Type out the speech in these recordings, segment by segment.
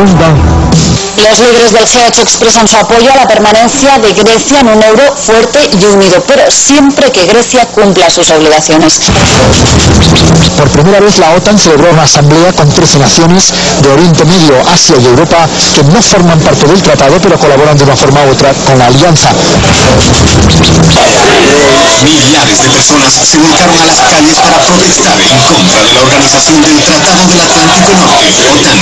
Los líderes del G8 expresan su apoyo a la permanencia de Grecia en un euro fuerte y unido, pero siempre que Grecia cumpla sus obligaciones. Por primera vez la OTAN celebró una asamblea con 13 naciones de Oriente Medio, Asia y Europa que no forman parte del tratado, pero colaboran de una forma u otra con la alianza. Millares de personas se volcaron a las calles para protestar en contra de la organización del Tratado del Atlántico Norte, OTAN.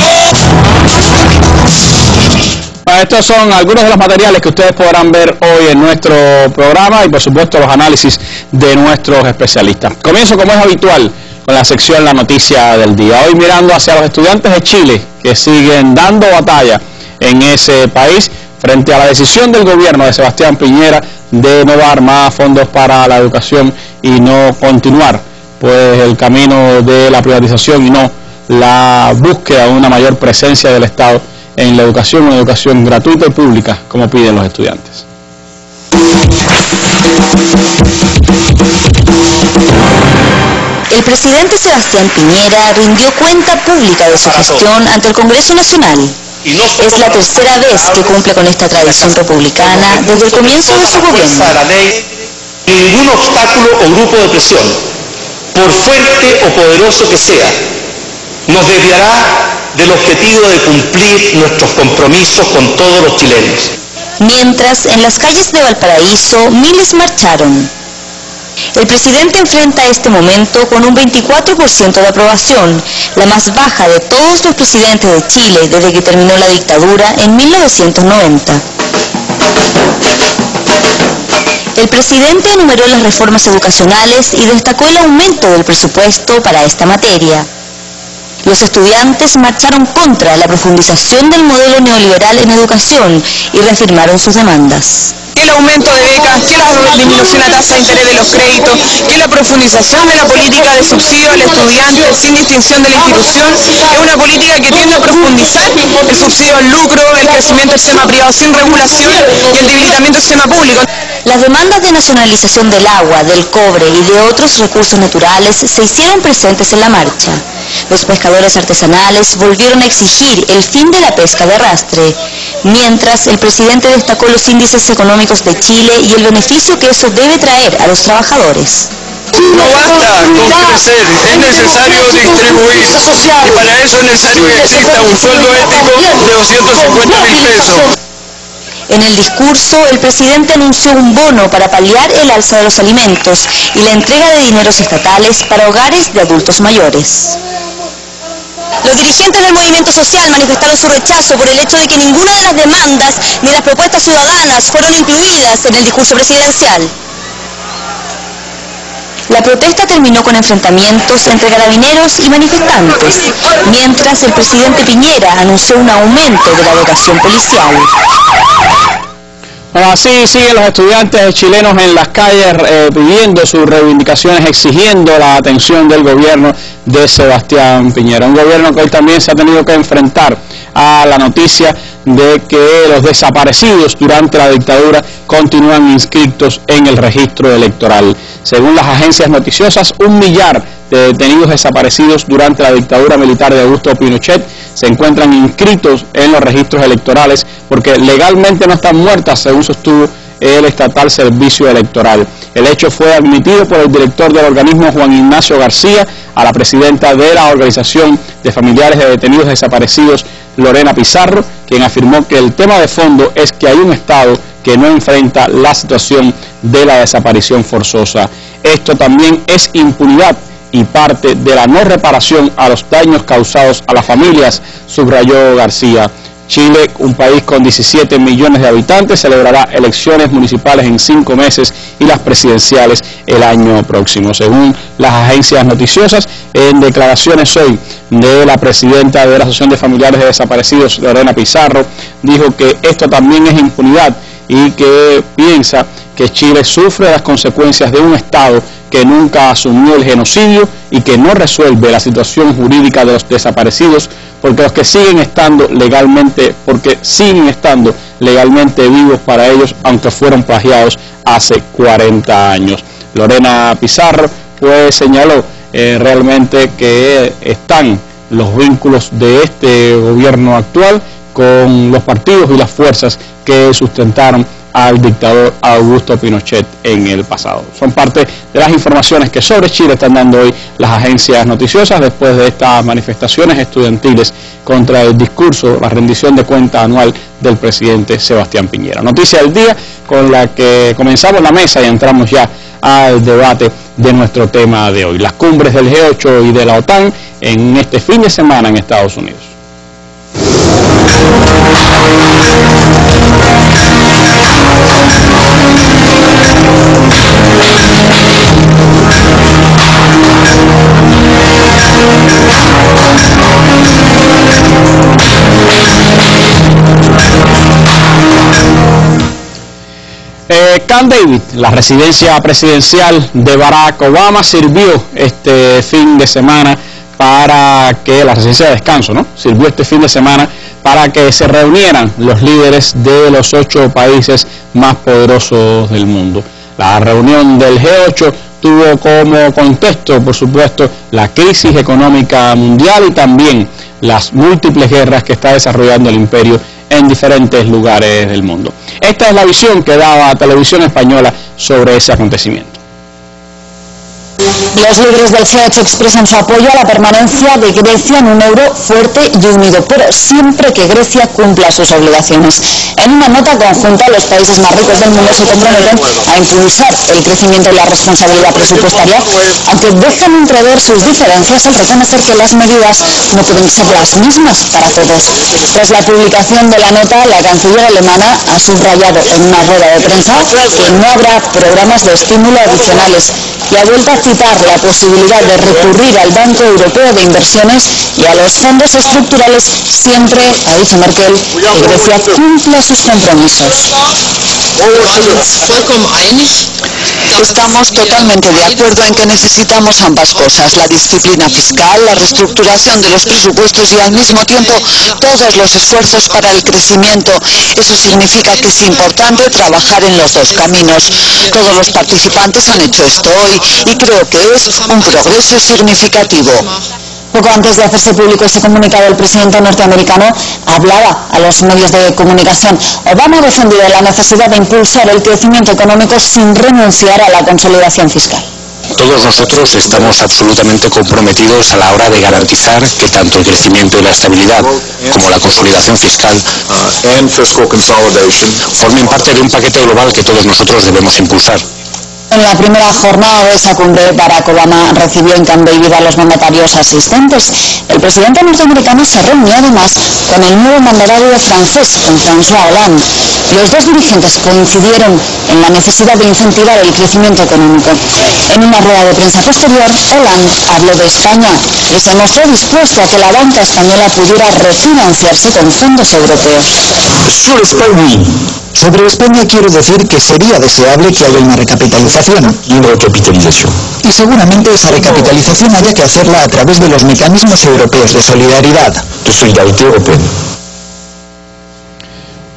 Estos son algunos de los materiales que ustedes podrán ver hoy en nuestro programa y por supuesto los análisis de nuestros especialistas. Comienzo como es habitual con la sección La Noticia del Día. Hoy mirando hacia los estudiantes de Chile que siguen dando batalla en ese país frente a la decisión del gobierno de Sebastián Piñera de no dar más fondos para la educación y no continuar pues el camino de la privatización y no la búsqueda de una mayor presencia del Estado en la educación, una educación gratuita y pública, como piden los estudiantes. El presidente Sebastián Piñera rindió cuenta pública de su gestión ante el Congreso Nacional. Es la tercera vez que cumple con esta tradición republicana desde el comienzo de su gobierno. Ningún obstáculo o grupo de presión, por fuerte o poderoso que sea, nos desviará del objetivo de cumplir nuestros compromisos con todos los chilenos. Mientras, en las calles de Valparaíso, miles marcharon. El presidente enfrenta este momento con un 24% de aprobación, la más baja de todos los presidentes de Chile desde que terminó la dictadura en 1990. El presidente enumeró las reformas educacionales y destacó el aumento del presupuesto para esta materia. Los estudiantes marcharon contra la profundización del modelo neoliberal en educación y reafirmaron sus demandas. Que el aumento de becas, que la disminución a tasa de interés de los créditos, que la profundización de la política de subsidio al estudiante sin distinción de la institución es una política que tiende a profundizar el subsidio al lucro, el crecimiento del sistema privado sin regulación y el debilitamiento del sistema público. Las demandas de nacionalización del agua, del cobre y de otros recursos naturales se hicieron presentes en la marcha. Los pescadores artesanales volvieron a exigir el fin de la pesca de arrastre, mientras el presidente destacó los índices económicos de Chile y el beneficio que eso debe traer a los trabajadores. No basta con crecer, es necesario distribuir y para eso es necesario que exista un sueldo ético de 250.000 pesos. En el discurso, el presidente anunció un bono para paliar el alza de los alimentos y la entrega de dineros estatales para hogares de adultos mayores. Los dirigentes del movimiento social manifestaron su rechazo por el hecho de que ninguna de las demandas ni las propuestas ciudadanas fueron incluidas en el discurso presidencial. La protesta terminó con enfrentamientos entre carabineros y manifestantes, mientras el presidente Piñera anunció un aumento de la dotación policial. Bueno, así siguen los estudiantes chilenos en las calles pidiendo sus reivindicaciones, exigiendo la atención del gobierno de Sebastián Piñera. Un gobierno que hoy también se ha tenido que enfrentar a la noticia de que los desaparecidos durante la dictadura continúan inscritos en el registro electoral. Según las agencias noticiosas, 1 millar de detenidos desaparecidos durante la dictadura militar de Augusto Pinochet se encuentran inscritos en los registros electorales porque legalmente no están muertas, según sostuvo el estatal Servicio Electoral. El hecho fue admitido por el director del organismo, Juan Ignacio García, a la presidenta de la Organización de Familiares de Detenidos Desaparecidos, Lorena Pizarro, quien afirmó que el tema de fondo es que hay un Estado que no enfrenta la situación de la desaparición forzosa. Esto también es impunidad y parte de la no reparación a los daños causados a las familias, subrayó García. Chile, un país con 17 millones de habitantes, celebrará elecciones municipales en 5 meses y las presidenciales el año próximo. Según las agencias noticiosas, en declaraciones hoy de la presidenta de la Asociación de Familiares de Desaparecidos, Lorena Pizarro, dijo que esto también es impunidad y que piensa que Chile sufre las consecuencias de un Estado que nunca asumió el genocidio y que no resuelve la situación jurídica de los desaparecidos, porque los que siguen estando legalmente vivos para ellos, aunque fueron plagiados hace 40 años. Lorena Pizarro pues señaló realmente que están los vínculos de este gobierno actual con los partidos y las fuerzas que sustentaron al dictador Augusto Pinochet en el pasado. Son parte de las informaciones que sobre Chile están dando hoy las agencias noticiosas después de estas manifestaciones estudiantiles contra el discurso, la rendición de cuenta anual del presidente Sebastián Piñera. Noticia del día con la que comenzamos la mesa y entramos ya al debate de nuestro tema de hoy. Las cumbres del G8 y de la OTAN en este fin de semana en Estados Unidos. Camp David, la residencia presidencial de Barack Obama, sirvió este fin de semana para que, la residencia de descanso, ¿no? Sirvió este fin de semana para que se reunieran los líderes de los 8 países más poderosos del mundo. La reunión del G8 tuvo como contexto, por supuesto, la crisis económica mundial y también las múltiples guerras que está desarrollando el imperio en diferentes lugares del mundo. Esta es la visión que daba Televisión Española sobre ese acontecimiento. Los líderes del G8 expresan su apoyo a la permanencia de Grecia en un euro fuerte y unido, pero siempre que Grecia cumpla sus obligaciones. En una nota conjunta, los países más ricos del mundo se comprometen a impulsar el crecimiento y la responsabilidad presupuestaria, aunque dejan entrever sus diferencias al reconocer que las medidas no pueden ser las mismas para todos. Tras la publicación de la nota, la canciller alemana ha subrayado en una rueda de prensa que no habrá programas de estímulo adicionales y ha vuelto a citar la posibilidad de recurrir al Banco Europeo de Inversiones y a los fondos estructurales siempre, ha dicho Merkel, que Grecia cumpla sus compromisos. Estamos totalmente de acuerdo en que necesitamos ambas cosas, la disciplina fiscal, la reestructuración de los presupuestos y al mismo tiempo todos los esfuerzos para el crecimiento. Eso significa que es importante trabajar en los dos caminos. Todos los participantes han hecho esto hoy y creo que es un progreso significativo. Poco antes de hacerse público ese comunicado, el presidente norteamericano hablaba a los medios de comunicación. Obama ha defendido la necesidad de impulsar el crecimiento económico sin renunciar a la consolidación fiscal. Todos nosotros estamos absolutamente comprometidos a la hora de garantizar que tanto el crecimiento y la estabilidad como la consolidación fiscal formen parte de un paquete global que todos nosotros debemos impulsar. En la primera jornada de esa cumbre, Barack Obama recibió en Camp David a los mandatarios asistentes. El presidente norteamericano se reunió además con el nuevo mandatario francés, con François Hollande. Los dos dirigentes coincidieron en la necesidad de incentivar el crecimiento económico. En una rueda de prensa posterior, Hollande habló de España y se mostró dispuesto a que la banca española pudiera refinanciarse con fondos europeos. Sobre España quiero decir que sería deseable que haya una recapitalización. Y seguramente esa recapitalización haya que hacerla a través de los mecanismos europeos de solidaridad.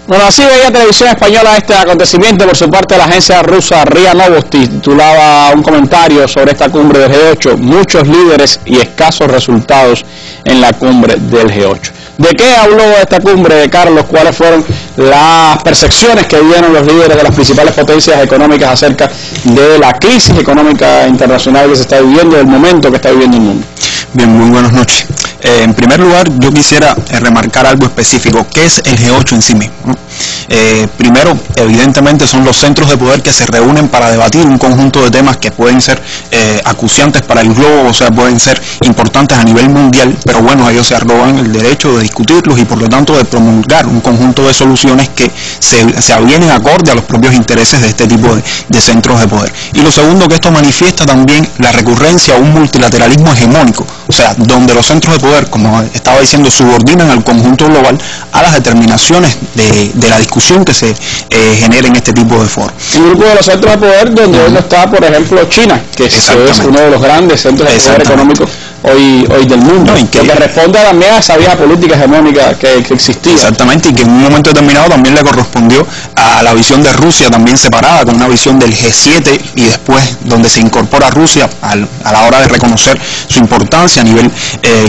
Bueno, así veía Televisión Española este acontecimiento. Por su parte, la agencia rusa RIA Novosti titulaba un comentario sobre esta cumbre del G8, muchos líderes y escasos resultados en la cumbre del G8. ¿De qué habló esta cumbre, Carlos? ¿Cuáles fueron las percepciones que dieron los líderes de las principales potencias económicas acerca de la crisis económica internacional que se está viviendo, del momento que está viviendo el mundo? Bien, muy buenas noches. En primer lugar, yo quisiera remarcar algo específico. ¿Qué es el G8 en sí mismo? Primero, evidentemente son los centros de poder que se reúnen para debatir un conjunto de temas que pueden ser acuciantes para el globo, o sea, pueden ser importantes a nivel mundial, pero bueno, ellos se arrogan el derecho de discutirlos y por lo tanto de promulgar un conjunto de soluciones que se avienen acorde a los propios intereses de este tipo de centros de poder. Y lo segundo, que esto manifiesta también la recurrencia a un multilateralismo hegemónico, o sea, donde los centros de poder, como estaba diciendo, subordinan al conjunto global a las determinaciones de la discusión que se genera en este tipo de foros. Un grupo de los centros de poder donde hoy no está, por ejemplo, China, que es uno de los grandes centros de poder económicos hoy del mundo, y que responde también a esa vieja política hegemónica que existía. Exactamente, y que en un momento determinado también le correspondió a la visión de Rusia también separada, con una visión del G7, y después donde se incorpora Rusia a la hora de reconocer su importancia a nivel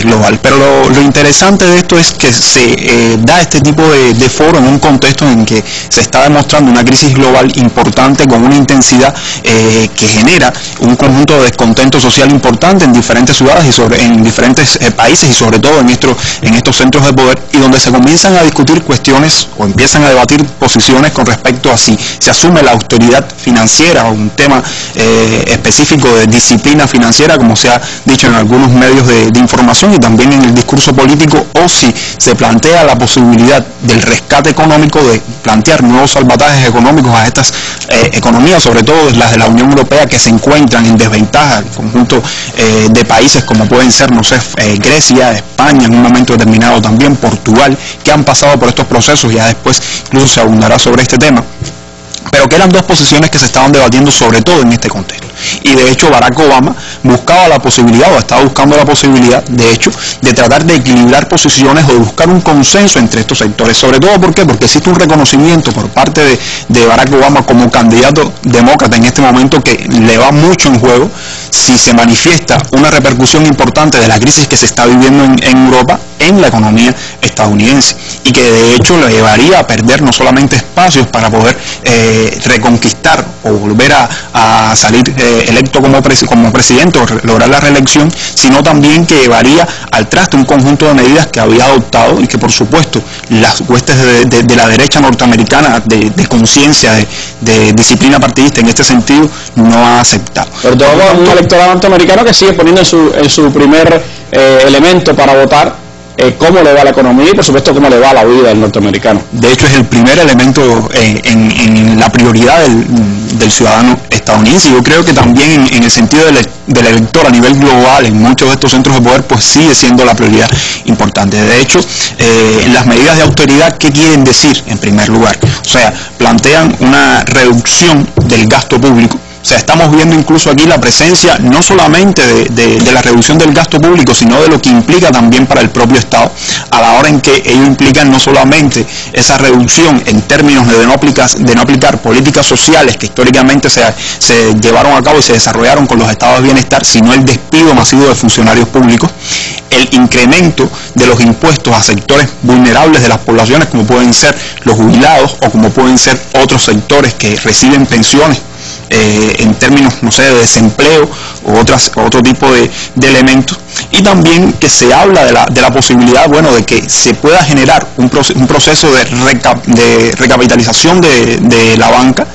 global. global. Pero lo interesante de esto es que se da este tipo de foro en un contexto en que se está demostrando una crisis global importante con una intensidad que genera un conjunto de descontento social importante en diferentes ciudades y en diferentes países y sobre todo en estos centros de poder, y donde se comienzan a discutir cuestiones o empiezan a debatir posiciones con respecto a si se asume la austeridad financiera o un tema específico de disciplina financiera, como se ha dicho en algunos medios de información y también en el discurso político, o si se plantea la posibilidad del rescate económico, de plantear nuevos salvatajes económicos a estas economías, sobre todo las de la Unión Europea, que se encuentran en desventaja, el conjunto de países como pueden ser, no sé, Grecia, España, en un momento determinado también, Portugal, que han pasado por estos procesos, ya después incluso se abundará sobre este tema, pero que eran dos posiciones que se estaban debatiendo sobre todo en este contexto. Y de hecho Barack Obama buscaba la posibilidad, o estaba buscando la posibilidad, de hecho, de tratar de equilibrar posiciones o de buscar un consenso entre estos sectores. Sobre todo, ¿por qué? Porque existe un reconocimiento por parte de Barack Obama como candidato demócrata en este momento que le va mucho en juego si se manifiesta una repercusión importante de la crisis que se está viviendo en Europa en la economía estadounidense, y que de hecho le llevaría a perder no solamente espacios para poder reconquistar o volver a salir electo como presidente o lograr la reelección, sino también que llevaría al traste un conjunto de medidas que había adoptado y que por supuesto las huestes de la derecha norteamericana de conciencia, de disciplina partidista en este sentido, no ha aceptado. Pero tenemos un electorado norteamericano que sigue poniendo en su primer elemento para votar cómo le va a la economía y por supuesto cómo le va a la vida del norteamericano. De hecho es el primer elemento en la prioridad del ciudadano estadounidense, y yo creo que también en el sentido del elector a nivel global en muchos de estos centros de poder, pues sigue siendo la prioridad importante. De hecho, las medidas de austeridad, ¿qué quieren decir en primer lugar? O sea, plantean una reducción del gasto público. O sea, estamos viendo incluso aquí la presencia no solamente de la reducción del gasto público, sino de lo que implica también para el propio Estado, a la hora en que ellos implican no solamente esa reducción en términos de no aplicar políticas sociales que históricamente se llevaron a cabo y se desarrollaron con los estados de bienestar, sino el despido masivo de funcionarios públicos, el incremento de los impuestos a sectores vulnerables de las poblaciones, como pueden ser los jubilados o como pueden ser otros sectores que reciben pensiones en términos, no sé, de desempleo o otro tipo de elementos, y también que se habla de la posibilidad, bueno, de que se pueda generar un proceso de recapitalización de la banca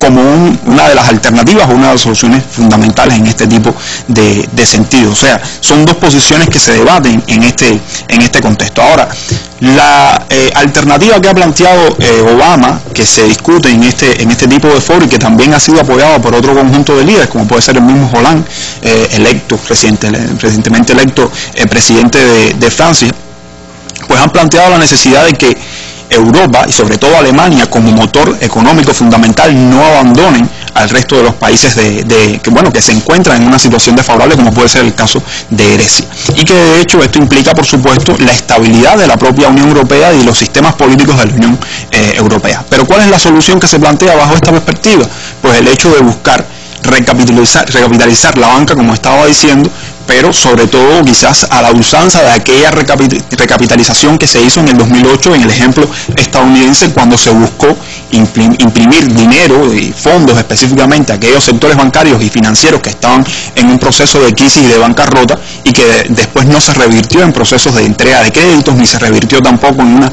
como una de las alternativas o una de las soluciones fundamentales en este tipo de sentido. O sea, son dos posiciones que se debaten en este contexto. Ahora, la alternativa que ha planteado Obama, que se discute en este tipo de foro y que también ha sido apoyado por otro conjunto de líderes, como puede ser el mismo Hollande, recientemente electo presidente de Francia, pues han planteado la necesidad de que Europa y sobre todo Alemania como motor económico fundamental no abandonen al resto de los países que se encuentran en una situación desfavorable, como puede ser el caso de Grecia, y que de hecho esto implica por supuesto la estabilidad de la propia Unión Europea y los sistemas políticos de la Unión Europea. Pero ¿cuál es la solución que se plantea bajo esta perspectiva? Pues el hecho de buscar recapitalizar la banca, como estaba diciendo, pero sobre todo quizás a la usanza de aquella recapitalización que se hizo en el 2008 en el ejemplo estadounidense, cuando se buscó imprimir dinero y fondos específicamente a aquellos sectores bancarios y financieros que estaban en un proceso de crisis y de bancarrota, y que después no se revirtió en procesos de entrega de créditos, ni se revirtió tampoco en una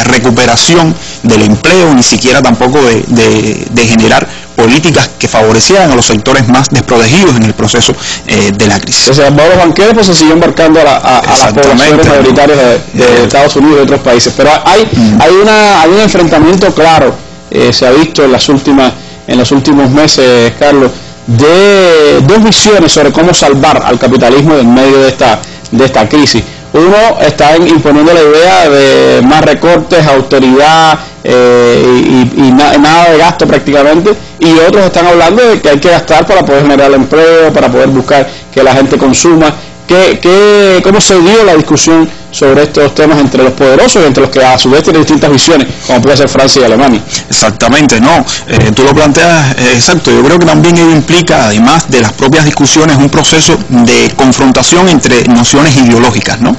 recuperación del empleo, ni siquiera tampoco de generar políticas que favorecieran a los sectores más desprotegidos en el proceso de la crisis. O sea, los banqueros pues se siguen embarcando a las poblaciones mayoritarias de Estados Unidos y de otros países, pero hay un enfrentamiento claro, se ha visto en los últimos meses, Carlos, de dos visiones sobre cómo salvar al capitalismo en medio de esta crisis. Uno está imponiendo la idea de más recortes, austeridad y nada de gasto prácticamente, y otros están hablando de que hay que gastar para poder generar empleo, para poder buscar que la gente consuma. ¿Cómo se dio la discusión sobre estos temas entre los poderosos y entre los que a su vez tienen distintas visiones, como puede ser Francia y Alemania. Exactamente, no, tú lo planteas exacto. Yo creo que también ello implica, además de las propias discusiones, un proceso de confrontación entre nociones ideológicas, ¿no?,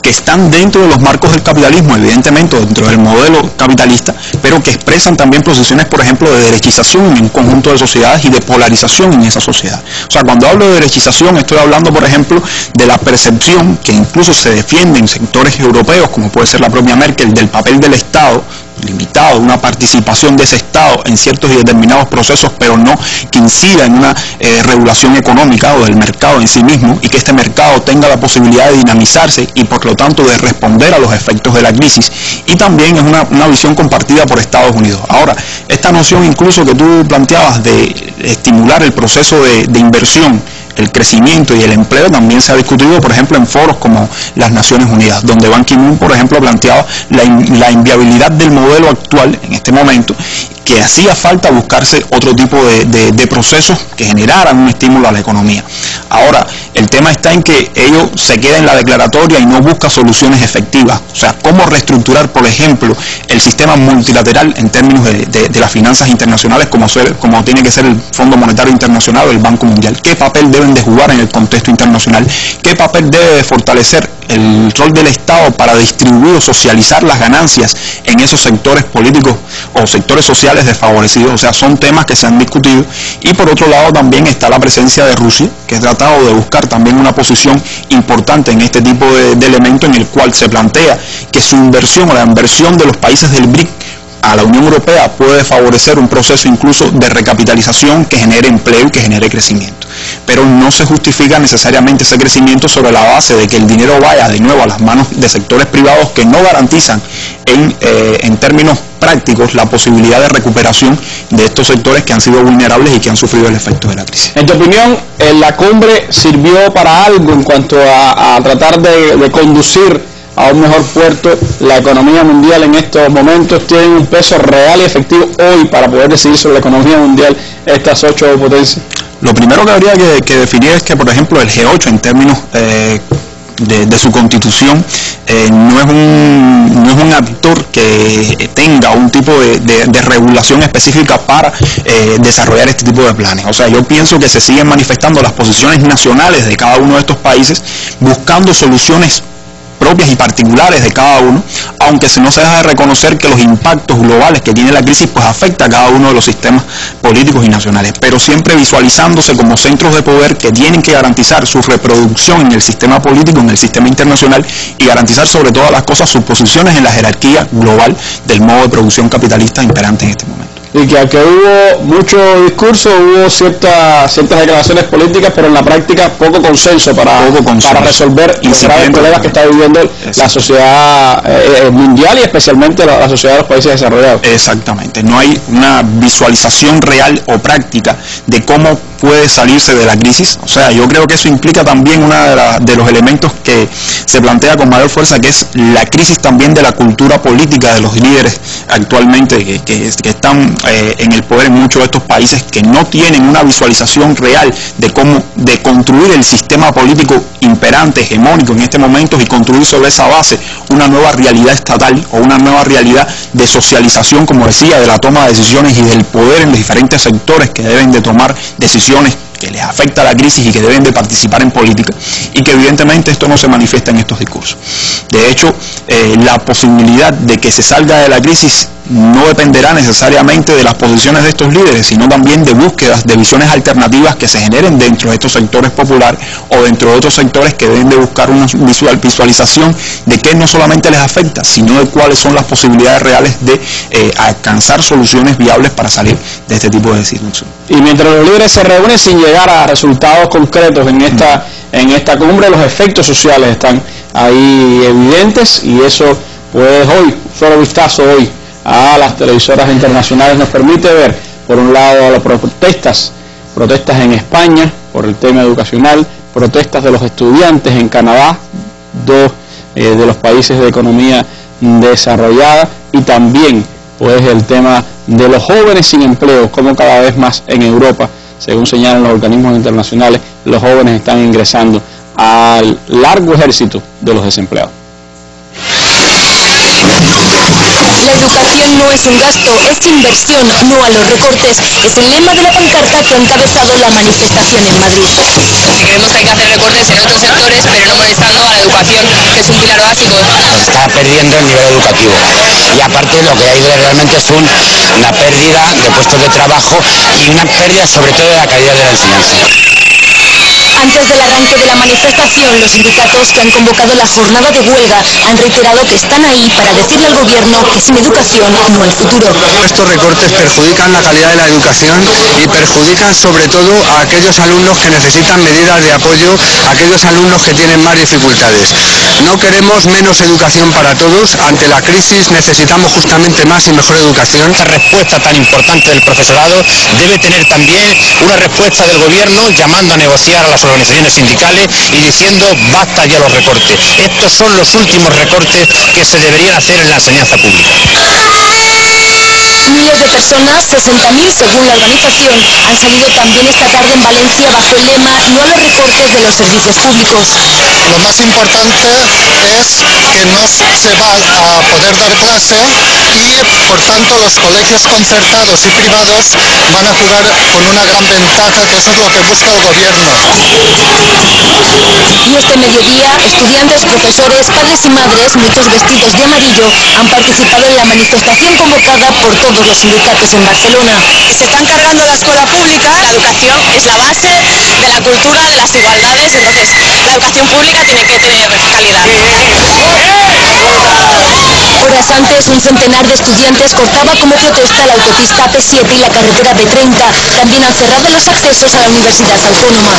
que están dentro de los marcos del capitalismo, evidentemente dentro del modelo capitalista, pero que expresan también posiciones, por ejemplo, de derechización en un conjunto de sociedades y de polarización en esa sociedad. O sea, cuando hablo de derechización estoy hablando, por ejemplo, de la percepción que incluso se defiende en sectores europeos, como puede ser la propia Merkel, del papel del Estado limitado, una participación de ese Estado en ciertos y determinados procesos, pero no que incida en una regulación económica o del mercado en sí mismo, y que este mercado tenga la posibilidad de dinamizarse y por lo tanto de responder a los efectos de la crisis. Y también es una visión compartida por Estados Unidos. Ahora, esta noción incluso que tú planteabas de estimular el proceso de inversión, el crecimiento y el empleo, también se ha discutido, por ejemplo, en foros como las Naciones Unidas, donde Ban Ki-moon, por ejemplo, planteaba la inviabilidad del modelo actual en este momento, que hacía falta buscarse otro tipo de procesos que generaran un estímulo a la economía. Ahora, el tema está en que ello se queda en la declaratoria y no busca soluciones efectivas. O sea, cómo reestructurar, por ejemplo, el sistema multilateral en términos de las finanzas internacionales, como tiene que ser el Fondo Monetario Internacional o el Banco Mundial. ¿Qué papel deben de jugar en el contexto internacional? ¿Qué papel debe de fortalecer el rol del Estado para distribuir o socializar las ganancias en esos sectores políticos o sectores sociales desfavorecidos? O sea, son temas que se han discutido. Y por otro lado también está la presencia de Rusia, que ha tratado de buscar también una posición importante en este tipo de elemento, en el cual se plantea que su inversión o la inversión de los países del BRIC a la Unión Europea puede favorecer un proceso incluso de recapitalización que genere empleo y que genere crecimiento. Pero no se justifica necesariamente ese crecimiento sobre la base de que el dinero vaya de nuevo a las manos de sectores privados que no garantizan en términos prácticos la posibilidad de recuperación de estos sectores que han sido vulnerables y que han sufrido el efecto de la crisis. En tu opinión, ¿la cumbre sirvió para algo en cuanto a tratar de conducir a un mejor puerto la economía mundial en estos momentos? ¿Tienen un peso real y efectivo hoy para poder decidir sobre la economía mundial estas 8 potencias? Lo primero que habría que definir es que, por ejemplo, el G8 en términos de su constitución no es un actor que tenga un tipo de regulación específica para desarrollar este tipo de planes. O sea, yo pienso que se siguen manifestando las posiciones nacionales de cada uno de estos países buscando soluciones propias y particulares de cada uno, aunque no se deja de reconocer que los impactos globales que tiene la crisis pues afecta a cada uno de los sistemas políticos y nacionales, pero siempre visualizándose como centros de poder que tienen que garantizar su reproducción en el sistema político, en el sistema internacional, y garantizar sobre todas las cosas sus posiciones en la jerarquía global del modo de producción capitalista imperante en este momento. Y que aunque hubo mucho discurso, hubo ciertas declaraciones políticas, pero en la práctica poco consenso para resolver los graves problemas que está viviendo la sociedad mundial y especialmente la sociedad de los países desarrollados. Exactamente, no hay una visualización real o práctica de cómo puede salirse de la crisis. O sea, yo creo que eso implica también uno de los elementos que se plantea con mayor fuerza, que es la crisis también de la cultura política de los líderes actualmente que están en el poder en muchos de estos países, que no tienen una visualización real de construir el sistema político imperante, hegemónico en este momento, y construir sobre esa base una nueva realidad estatal o una nueva realidad de socialización, como decía, de la toma de decisiones y del poder en los diferentes sectores que deben de tomar decisiones que les afecta la crisis y que deben de participar en política, y que evidentemente esto no se manifiesta en estos discursos. De hecho, la posibilidad de que se salga de la crisis no dependerá necesariamente de las posiciones de estos líderes, sino también de búsquedas de visiones alternativas que se generen dentro de estos sectores populares o dentro de otros sectores que deben de buscar una visualización de qué no solamente les afecta, sino de cuáles son las posibilidades reales de alcanzar soluciones viables para salir de este tipo de situación. Y mientras los líderes se reúnen sin llegar a resultados concretos en esta cumbre, los efectos sociales están ahí evidentes, y eso pues hoy, solo vistazo hoy a las televisoras internacionales nos permite ver, por un lado, las protestas en España por el tema educacional, protestas de los estudiantes en Canadá, dos de los países de economía desarrollada, y también pues el tema de los jóvenes sin empleo, como cada vez más en Europa, según señalan los organismos internacionales, los jóvenes están ingresando al largo ejército de los desempleados. es un gasto, es inversión, no a los recortes. Es el lema de la pancarta que ha encabezado la manifestación en Madrid. Si creemos que hay que hacer recortes en otros sectores, pero no molestando a la educación, que es un pilar básico. Se está perdiendo el nivel educativo y aparte lo que hay realmente es una pérdida de puestos de trabajo y una pérdida sobre todo de la calidad de la enseñanza. Antes del arranque de la manifestación, los sindicatos que han convocado la jornada de huelga han reiterado que están ahí para decirle al gobierno que sin educación no hay futuro. Estos recortes perjudican la calidad de la educación y perjudican sobre todo a aquellos alumnos que necesitan medidas de apoyo, a aquellos alumnos que tienen más dificultades. No queremos menos educación para todos, ante la crisis necesitamos justamente más y mejor educación. Esta respuesta tan importante del profesorado debe tener también una respuesta del gobierno llamando a negociar a las organizaciones sindicales y diciendo basta ya los recortes. Estos son los últimos recortes que se deberían hacer en la enseñanza pública. Miles de personas, 60.000 según la organización, han salido también esta tarde en Valencia bajo el lema "No a los recortes de los servicios públicos". Lo más importante es que no se va a poder dar clase y, por tanto, los colegios concertados y privados van a jugar con una gran ventaja, que eso es lo que busca el gobierno. Y este mediodía, estudiantes, profesores, padres y madres, muchos vestidos de amarillo, han participado en la manifestación convocada por todos los sindicatos en Barcelona. Se están cargando la escuela pública. La educación es la base de la cultura, de las igualdades, entonces la educación pública tiene que tener calidad. Horas antes, un centenar de estudiantes cortaba como protesta la autopista AP7 y la carretera B30. También han cerrado los accesos a la Universidad Autónoma.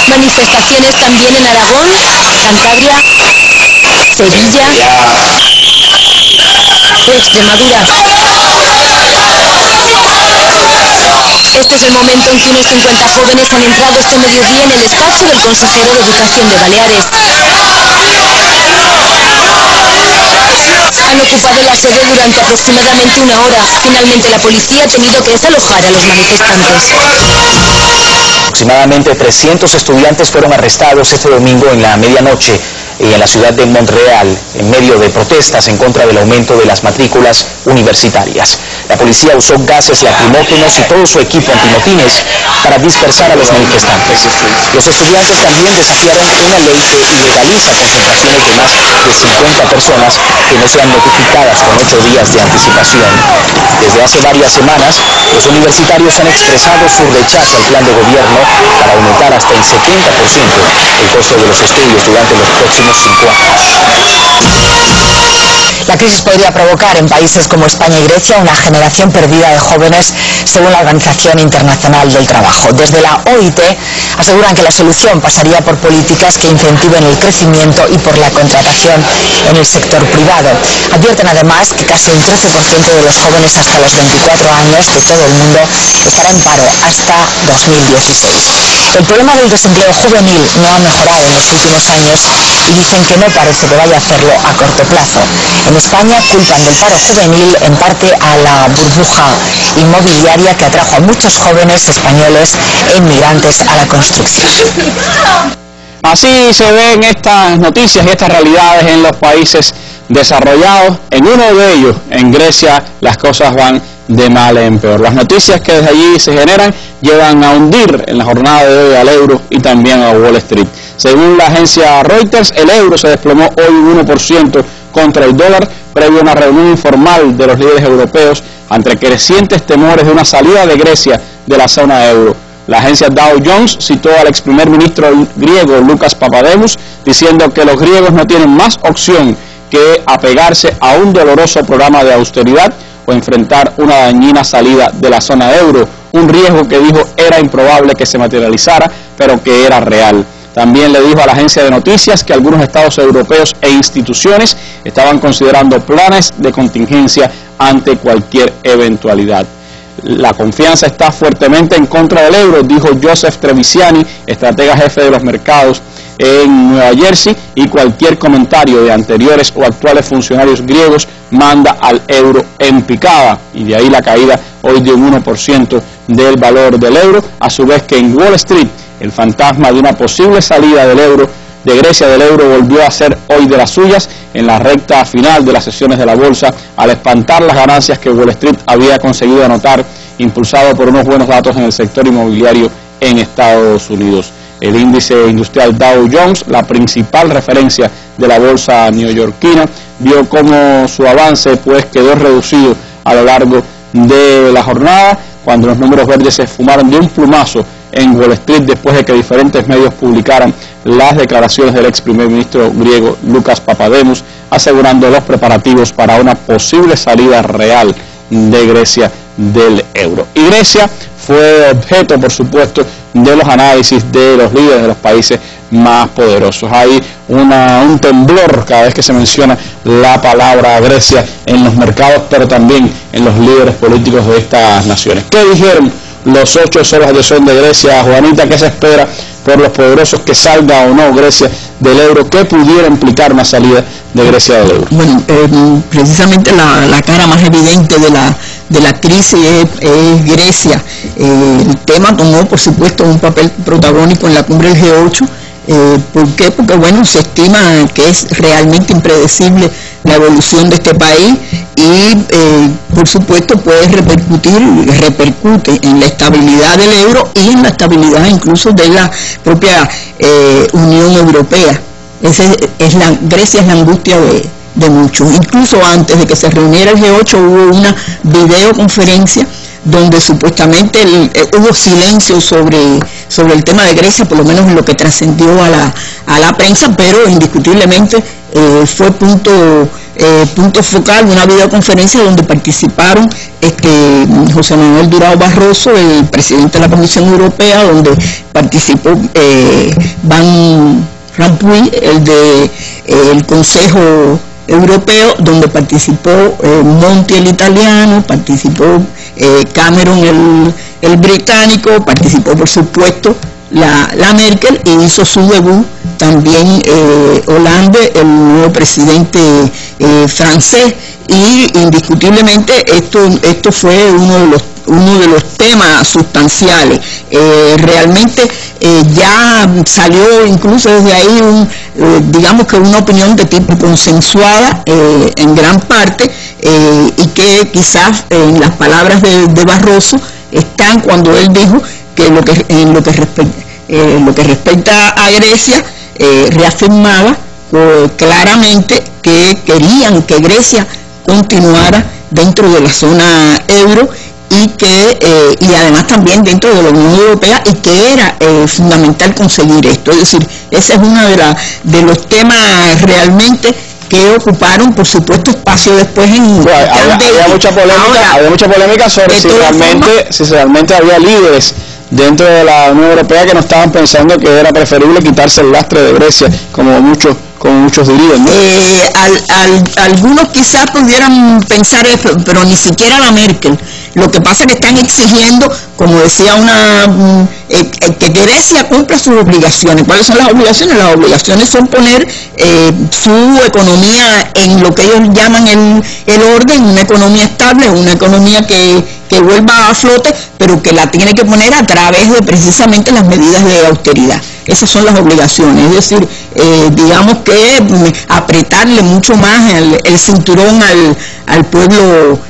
Manifestaciones también en Aragón, Cantabria, Sevilla o Extremadura. Este es el momento en que unos 50 jóvenes han entrado este mediodía en el despacho del consejero de Educación de Baleares. Han ocupado la sede durante aproximadamente una hora. Finalmente la policía ha tenido que desalojar a los manifestantes. Aproximadamente 300 estudiantes fueron arrestados este domingo en la medianoche en la ciudad de Montreal, en medio de protestas en contra del aumento de las matrículas universitarias. La policía usó gases lacrimógenos y todo su equipo antimotines para dispersar a los manifestantes. Los estudiantes también desafiaron una ley que ilegaliza concentraciones de más de 50 personas que no sean notificadas con 8 días de anticipación. Desde hace varias semanas, los universitarios han expresado su rechazo al plan de gobierno para aumentar hasta el 70% el costo de los estudios durante los próximos 5 años. La crisis podría provocar en países como España y Grecia una generación perdida de jóvenes, según la Organización Internacional del Trabajo. Desde la OIT aseguran que la solución pasaría por políticas que incentiven el crecimiento y por la contratación en el sector privado. Advierten además que casi un 13% de los jóvenes hasta los 24 años de todo el mundo estará en paro hasta 2016. El problema del desempleo juvenil no ha mejorado en los últimos años y dicen que no parece que vaya a hacerlo a corto plazo. En España culpan del paro juvenil en parte a la burbuja inmobiliaria que atrajo a muchos jóvenes españoles e inmigrantes a la construcción. Así se ven estas noticias y estas realidades en los países desarrollados. En uno de ellos, en Grecia, las cosas van de mal en peor. Las noticias que desde allí se generan llevan a hundir en la jornada de hoy al euro y también a Wall Street. Según la agencia Reuters, el euro se desplomó hoy un 1% contra el dólar, previo a una reunión informal de los líderes europeos ante crecientes temores de una salida de Grecia de la zona euro. La agencia Dow Jones citó al ex primer ministro griego Lucas Papademos diciendo que los griegos no tienen más opción que apegarse a un doloroso programa de austeridad o enfrentar una dañina salida de la zona euro, un riesgo que dijo era improbable que se materializara, pero que era real. También le dijo a la agencia de noticias que algunos estados europeos e instituciones estaban considerando planes de contingencia ante cualquier eventualidad. La confianza está fuertemente en contra del euro, dijo Joseph Trevigiani, estratega jefe de los mercados en Nueva Jersey, y cualquier comentario de anteriores o actuales funcionarios griegos manda al euro en picada, y de ahí la caída hoy de un 1% del valor del euro, a su vez que en Wall Street El fantasma de una posible salida de Grecia del euro volvió a ser hoy de las suyas en la recta final de las sesiones de la bolsa, al espantar las ganancias que Wall Street había conseguido anotar, impulsado por unos buenos datos en el sector inmobiliario en Estados Unidos. El índice industrial Dow Jones, la principal referencia de la bolsa neoyorquina, vio cómo su avance pues quedó reducido a lo largo de la jornada, cuando los números verdes se esfumaron de un plumazo en Wall Street después de que diferentes medios publicaran las declaraciones del ex primer ministro griego Lucas Papademos, asegurando los preparativos para una posible salida real de Grecia del euro. Y Grecia fue objeto, por supuesto, de los análisis de los líderes de los países más poderosos. Hay un temblor cada vez que se menciona la palabra Grecia en los mercados, pero también en los líderes políticos de estas naciones. ¿Qué dijeron los 8 solos de son de Grecia? Juanita, ¿qué se espera por los poderosos que salga o no Grecia del euro? ¿Qué pudiera implicar una salida de Grecia del euro? Bueno, precisamente la cara más evidente de la crisis es Grecia. El tema tomó, por supuesto, un papel protagónico en la cumbre del G8. ¿Por qué? Porque, bueno, se estima que es realmente impredecible la evolución de este país y, por supuesto, repercute en la estabilidad del euro y en la estabilidad incluso de la propia Unión Europea. Grecia es la angustia de muchos. Incluso antes de que se reuniera el G8 hubo una videoconferencia donde supuestamente hubo silencio sobre el tema de Grecia, por lo menos en lo que trascendió a la prensa, pero indiscutiblemente fue punto focal, una videoconferencia donde participaron José Manuel Durão Barroso, el presidente de la Comisión Europea, donde participó Van Rompuy, el Consejo Europeo, donde participó Monti el italiano, participó Cameron el británico, participó por supuesto la Merkel, e hizo su debut también Hollande, el nuevo presidente francés, y indiscutiblemente esto fue uno de los temas sustanciales. Realmente ya salió incluso desde ahí digamos que una opinión de tipo consensuada en gran parte, y que quizás en las palabras de Barroso están cuando él dijo que en lo que respecta a Grecia, reafirmaba claramente que querían que Grecia continuara dentro de la zona euro y además también dentro de la Unión Europea, y que era fundamental conseguir esto. Es decir, ese es uno de los temas realmente que ocuparon, por supuesto, espacio después en había mucha polémica sobre si realmente había líderes dentro de la Unión Europea que no estaban pensando que era preferible quitarse el lastre de Grecia, como muchos dirían, ¿no? Algunos quizás pudieran pensar eso, pero ni siquiera la Merkel. Lo que pasa es que están exigiendo, como decía que Grecia cumpla sus obligaciones. ¿Cuáles son las obligaciones? Las obligaciones son poner su economía en lo que ellos llaman el orden, una economía estable, una economía que vuelva a flote, pero que la tiene que poner a través de precisamente las medidas de austeridad. Esas son las obligaciones, es decir, digamos que apretarle mucho más el cinturón al pueblo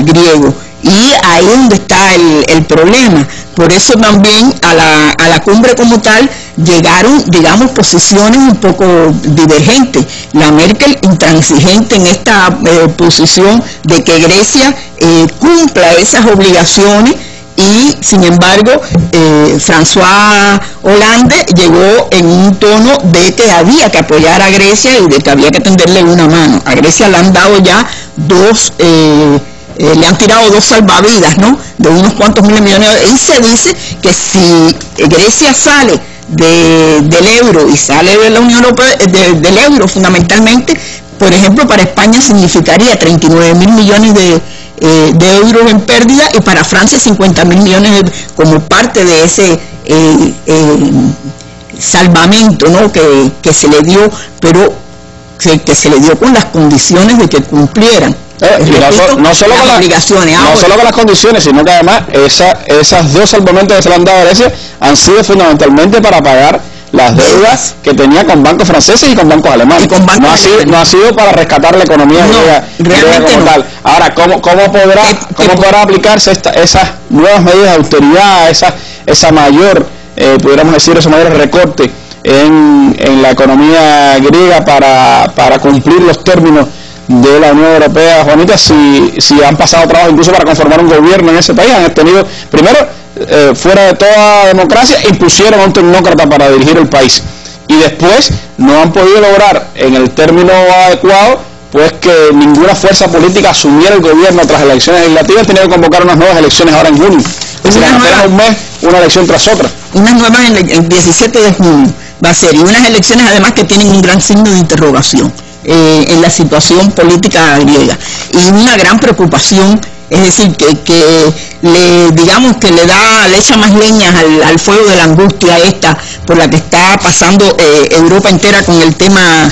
griego. Y ahí es donde está el problema. Por eso también a la cumbre como tal llegaron, digamos, posiciones un poco divergentes. La Merkel intransigente en esta posición de que Grecia cumpla esas obligaciones, y sin embargo François Hollande llegó en un tono de que había que apoyar a Grecia y de que había que tenderle una mano. A Grecia le han dado ya le han tirado 2 salvavidas, ¿no?, de unos cuantos miles de millones de dólares. Y se dice que si Grecia sale del euro y sale de la Unión Europea, del euro fundamentalmente, por ejemplo, para España significaría 39.000 millones de euros en pérdida, y para Francia 50.000 millones como parte de ese salvamento, ¿no?, que se le dio, pero que se le dio con las condiciones de que cumplieran No solo con las obligaciones, no solo con las condiciones, sino que además esas dos salvamentos que se le han dado a Grecia han sido fundamentalmente para pagar las deudas que tenía con bancos franceses y con bancos alemanes. No ha sido para rescatar la economía griega como tal. Ahora, ¿cómo podrá aplicarse esas nuevas medidas de austeridad, esa mayor, pudiéramos decir, ese mayor recorte en la economía griega para cumplir los términos de la Unión Europea, Juanita, si han pasado trabajo incluso para conformar un gobierno en ese país? Han tenido, primero, fuera de toda democracia, impusieron a un tecnócrata para dirigir el país, y después no han podido lograr en el término adecuado pues que ninguna fuerza política asumiera el gobierno tras elecciones legislativas. Tienen que convocar unas nuevas elecciones ahora en junio, es decir, apenas un mes, una elección tras otra. Unas nuevas el 17 de junio va a ser, y unas elecciones además que tienen un gran signo de interrogación en la situación política griega, y una gran preocupación, es decir, que le echa más leñas al fuego de la angustia esta por la que está pasando Europa entera con el tema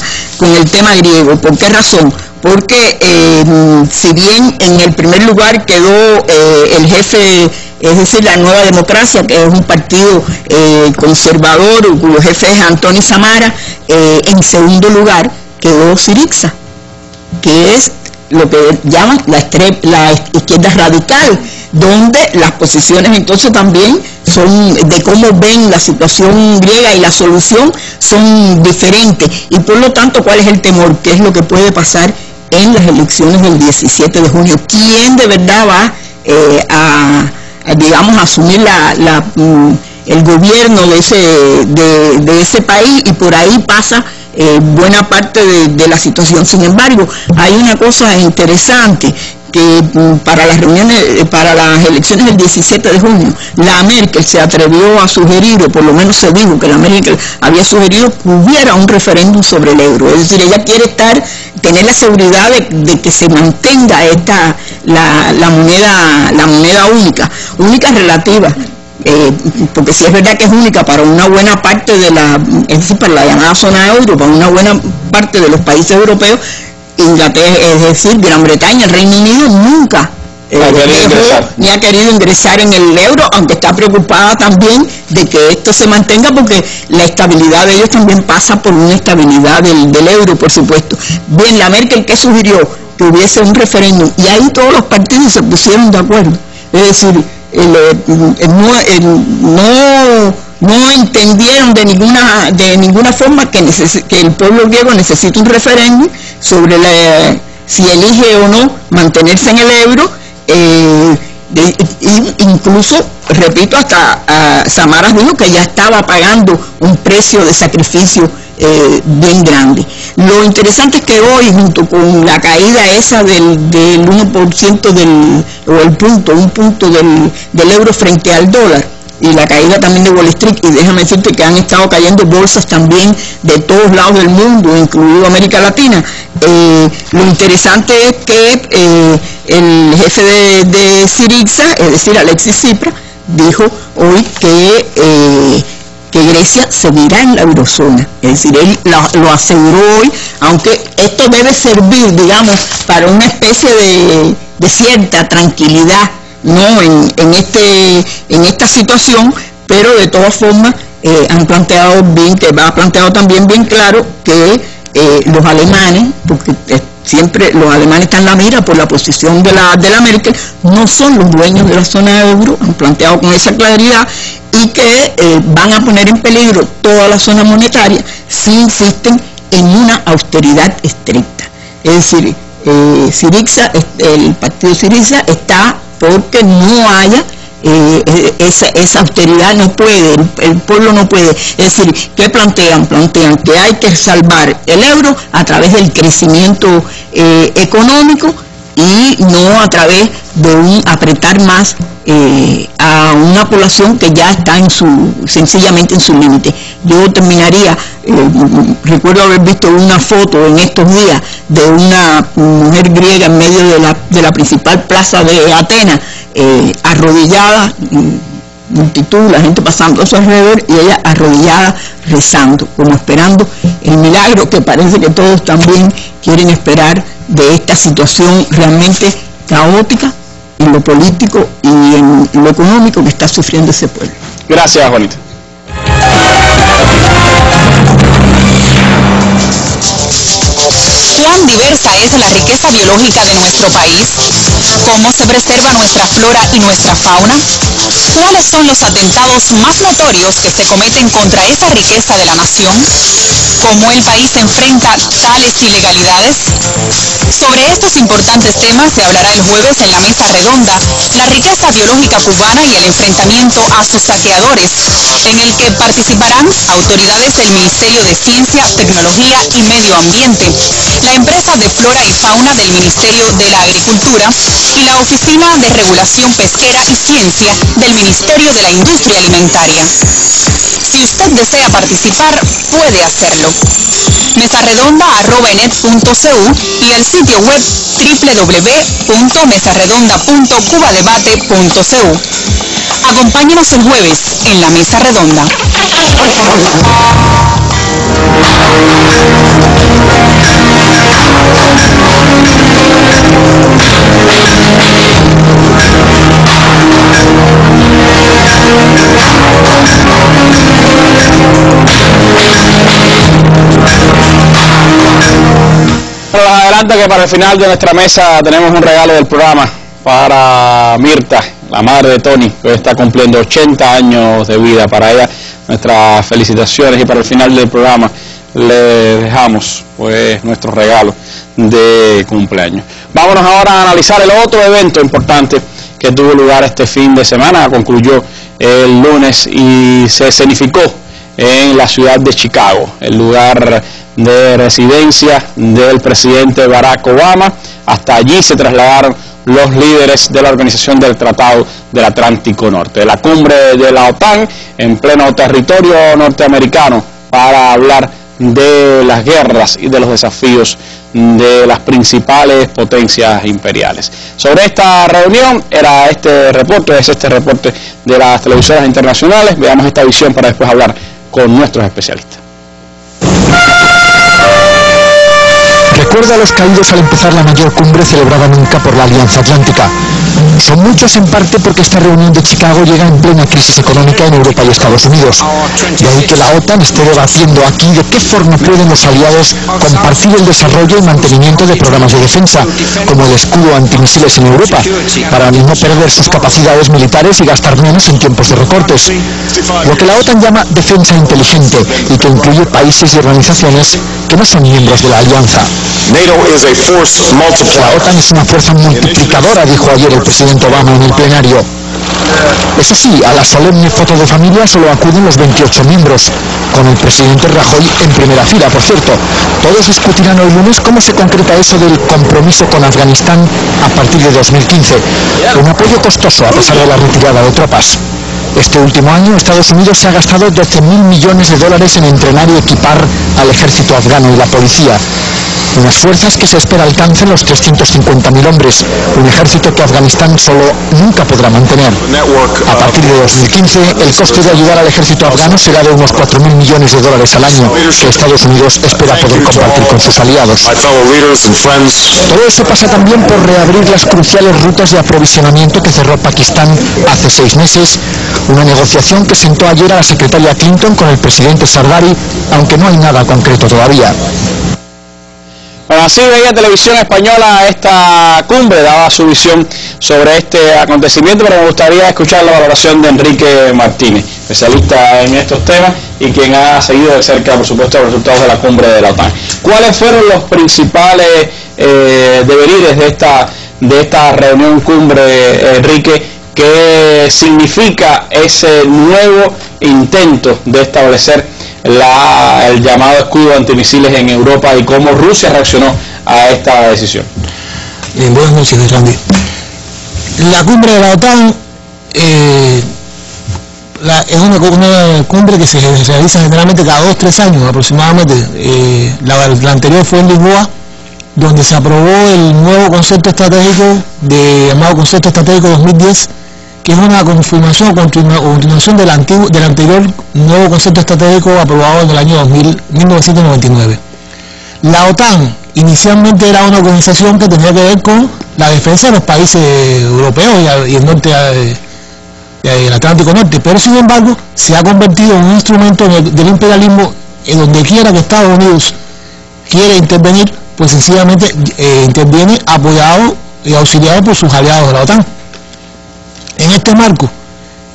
griego. ¿Por qué razón? Porque si bien en el primer lugar quedó el jefe, es decir, la Nueva Democracia, que es un partido conservador cuyo jefe es Antonis Samara, en segundo lugar quedó Syriza, que es lo que llaman la izquierda radical, donde las posiciones entonces también son de cómo ven la situación griega y la solución son diferentes, y por lo tanto, ¿cuál es el temor? ¿Qué es lo que puede pasar en las elecciones del 17 de junio? ¿Quién de verdad va a asumir el gobierno de ese país? Y por ahí pasa buena parte de la situación. Sin embargo, hay una cosa interesante, que para las elecciones del 17 de junio, la Merkel se atrevió a sugerir, o por lo menos se dijo que la Merkel había sugerido que hubiera un referéndum sobre el euro. Es decir, ella quiere tener la seguridad de que se mantenga la moneda única relativa. Porque si es verdad que es única para una buena parte es decir, para la llamada zona euro, para una buena parte de los países europeos, Inglaterra, es decir, Gran Bretaña, el Reino Unido, nunca ni ha querido ingresar en el euro, aunque está preocupada también de que esto se mantenga, porque la estabilidad de ellos también pasa por una estabilidad del euro, por supuesto. Bien, la Merkel, ¿qué sugirió? Que hubiese un referéndum, y ahí todos los partidos se pusieron de acuerdo. Es decir, no entendieron de ninguna forma que el pueblo griego necesita un referéndum sobre si elige o no mantenerse en el euro, incluso, repito, hasta Samaras dijo que ya estaba pagando un precio de sacrificio bien grande. Lo interesante es que hoy, junto con la caída esa del 1% un punto del euro frente al dólar, y la caída también de Wall Street, y déjame decirte que han estado cayendo bolsas también de todos lados del mundo, incluido América Latina, lo interesante es que el jefe de Syriza, es decir, Alexis Tsipras, dijo hoy que Grecia seguirá en la eurozona. Es decir, él lo aseguró hoy, aunque esto debe servir, digamos, para una especie de cierta tranquilidad, ¿no?, en esta situación, pero de todas formas ha planteado también bien claro que los alemanes, porque siempre los alemanes están en la mira por la posición de la Merkel, no son los dueños de la zona euro, han planteado con esa claridad, y que van a poner en peligro toda la zona monetaria si insisten en una austeridad estricta. Es decir, Syriza, el partido Syriza está porque no haya esa austeridad, no puede, el pueblo no puede. Es decir, ¿qué plantean? Plantean que hay que salvar el euro a través del crecimiento económico, y no a través de apretar más a una población que ya está sencillamente en su límite. Yo terminaría, recuerdo haber visto una foto en estos días de una mujer griega en medio de la principal plaza de Atenas, arrodillada, multitud, la gente pasando a su alrededor, y ella arrodillada rezando, como esperando el milagro que parece que todos también quieren esperar de esta situación realmente caótica en lo político y en lo económico que está sufriendo ese pueblo. Gracias, Juanita. ¿Cuán diversa es la riqueza biológica de nuestro país? ¿Cómo se preserva nuestra flora y nuestra fauna? ¿Cuáles son los atentados más notorios que se cometen contra esa riqueza de la nación? ¿Cómo el país enfrenta tales ilegalidades? Sobre estos importantes temas se hablará el jueves en la mesa redonda, la riqueza biológica cubana y el enfrentamiento a sus saqueadores, en el que participarán autoridades del Ministerio de Ciencia, Tecnología y Medio Ambiente, la empresa de Flora y Fauna del Ministerio de la Agricultura y la Oficina de Regulación Pesquera y Ciencia del Ministerio de la Industria Alimentaria. Si usted desea participar, puede hacerlo. mesarredonda@enet.cu y el sitio web www.mesarredonda.cubadebate.cu. Acompáñenos el jueves en la Mesa Redonda. Les adelanto que para el final de nuestra mesa tenemos un regalo del programa para Mirta, la madre de Tony, que hoy está cumpliendo 80 años de vida. Para ella, nuestras felicitaciones, y para el final del programa le dejamos pues nuestro regalo de cumpleaños. Vámonos ahora a analizar el otro evento importante que tuvo lugar este fin de semana. Concluyó el lunes y se escenificó en la ciudad de Chicago, el lugar de residencia del presidente Barack Obama. Hasta allí se trasladaron los líderes de la Organización del Tratado del Atlántico Norte, de la cumbre de la OTAN en pleno territorio norteamericano, para hablar de las guerras y de los desafíos de las principales potencias imperiales. Sobre esta reunión es este reporte de las televisoras internacionales. Veamos esta visión para después hablar con nuestros especialistas. Recuerda a los caídos al empezar la mayor cumbre celebrada nunca por la Alianza Atlántica. Son muchos en parte porque esta reunión de Chicago llega en plena crisis económica en Europa y Estados Unidos. De ahí que la OTAN esté debatiendo aquí de qué forma pueden los aliados compartir el desarrollo y mantenimiento de programas de defensa, como el escudo antimisiles en Europa, para no perder sus capacidades militares y gastar menos en tiempos de recortes. Lo que la OTAN llama defensa inteligente y que incluye países y organizaciones que no son miembros de la alianza. La OTAN es una fuerza multiplicadora, dijo ayer el presidente Obama en el plenario. Eso sí, a la solemne foto de familia solo acuden los 28 miembros, con el presidente Rajoy en primera fila, por cierto. Todos discutirán hoy lunes cómo se concreta eso del compromiso con Afganistán a partir de 2015, un apoyo costoso a pesar de la retirada de tropas. Este último año, Estados Unidos se ha gastado 12.000 millones de dólares en entrenar y equipar al ejército afgano y la policía. Unas fuerzas que se espera alcancen los 350.000 hombres, un ejército que Afganistán solo nunca podrá mantener. A partir de 2015, el coste de ayudar al ejército afgano será de unos 4.000 millones de dólares al año, que Estados Unidos espera poder compartir con sus aliados. Todo eso pasa también por reabrir las cruciales rutas de aprovisionamiento que cerró Pakistán hace 6 meses, una negociación que sentó ayer a la secretaria Clinton con el presidente Zardari, aunque no hay nada concreto todavía. Bueno, así veía Televisión Española esta cumbre, daba su visión sobre este acontecimiento, pero me gustaría escuchar la valoración de Enrique Martínez, especialista en estos temas y quien ha seguido de cerca, por supuesto, los resultados de la cumbre de la OTAN. ¿Cuáles fueron los principales devenires de esta reunión cumbre, Enrique? ¿Qué significa ese nuevo intento de establecer el llamado escudo antimisiles en Europa y cómo Rusia reaccionó a esta decisión? Buenas noches, Randy. La cumbre de la OTAN es una cumbre que se realiza generalmente cada 2 o 3 años aproximadamente. La anterior fue en Lisboa, donde se aprobó el nuevo concepto estratégico llamado Concepto Estratégico 2010, que es una confirmación o continuación del anterior nuevo concepto estratégico aprobado en el año 1999. La OTAN inicialmente era una organización que tenía que ver con la defensa de los países europeos y el norte, el Atlántico Norte, pero sin embargo se ha convertido en un instrumento del imperialismo, en donde quiera que Estados Unidos quiere intervenir, pues sencillamente interviene apoyado y auxiliado por sus aliados de la OTAN. En este marco,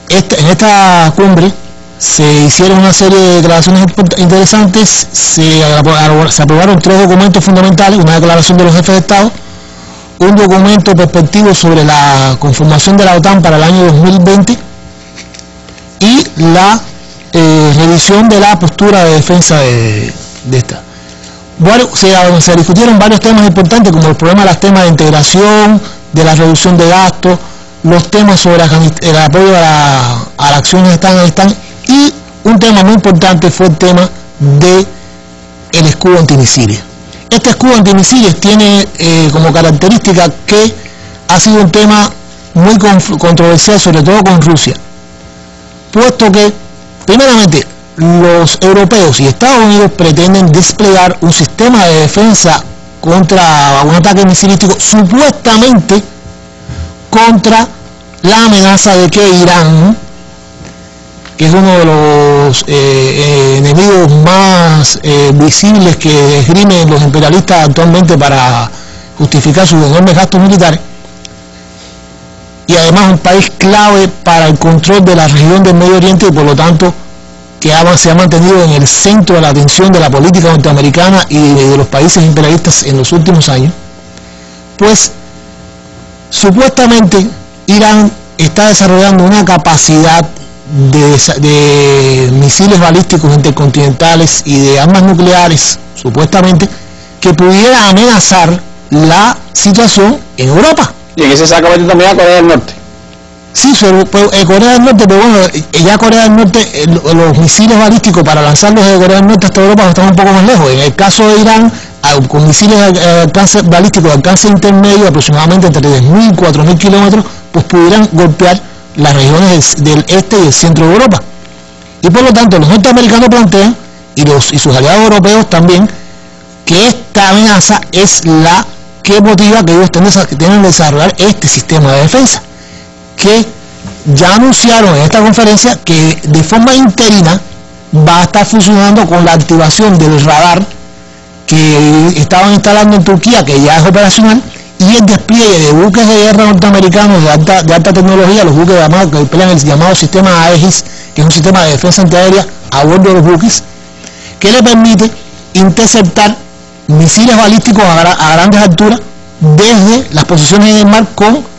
en esta cumbre, se hicieron una serie de declaraciones interesantes, se aprobaron 3 documentos fundamentales: una declaración de los jefes de Estado, un documento perspectivo sobre la conformación de la OTAN para el año 2020 y la revisión de la postura de defensa de esta. Bueno, se discutieron varios temas importantes, como el problema de los temas de integración, de la reducción de gastos, los temas sobre el apoyo a la acción de Afganistán, y un tema muy importante fue el tema del escudo antimisiles. Este escudo antimisiles tiene como característica que ha sido un tema muy controversial, sobre todo con Rusia, puesto que, primeramente, los europeos y Estados Unidos pretenden desplegar un sistema de defensa contra un ataque misilístico, supuestamente contra la amenaza de que Irán, que es uno de los enemigos más visibles que esgrimen los imperialistas actualmente para justificar sus enormes gastos militares, y además un país clave para el control de la región del Medio Oriente, y por lo tanto que se ha mantenido en el centro de la atención de la política norteamericana y de los países imperialistas en los últimos años, pues supuestamente Irán está desarrollando una capacidad de misiles balísticos intercontinentales y de armas nucleares, supuestamente, que pudiera amenazar la situación en Europa. Y en ese saco mete también a Corea del Norte. Sí, Corea del Norte, pero bueno, ya Corea del Norte, los misiles balísticos para lanzarlos de Corea del Norte hasta Europa están un poco más lejos. En el caso de Irán, con misiles balísticos de alcance intermedio, aproximadamente entre 3.000 y 4.000 kilómetros, pues pudieran golpear las regiones del este y el centro de Europa. Y por lo tanto, los norteamericanos plantean, y sus aliados europeos también, que esta amenaza es la que motiva que ellos tienen que desarrollar este sistema de defensa, que ya anunciaron en esta conferencia que de forma interina va a estar funcionando con la activación del radar que estaban instalando en Turquía, que ya es operacional, y el despliegue de buques de guerra norteamericanos de alta tecnología, los buques que emplean el llamado sistema Aegis, que es un sistema de defensa antiaérea a bordo de los buques, que le permite interceptar misiles balísticos a grandes alturas desde las posiciones en el mar con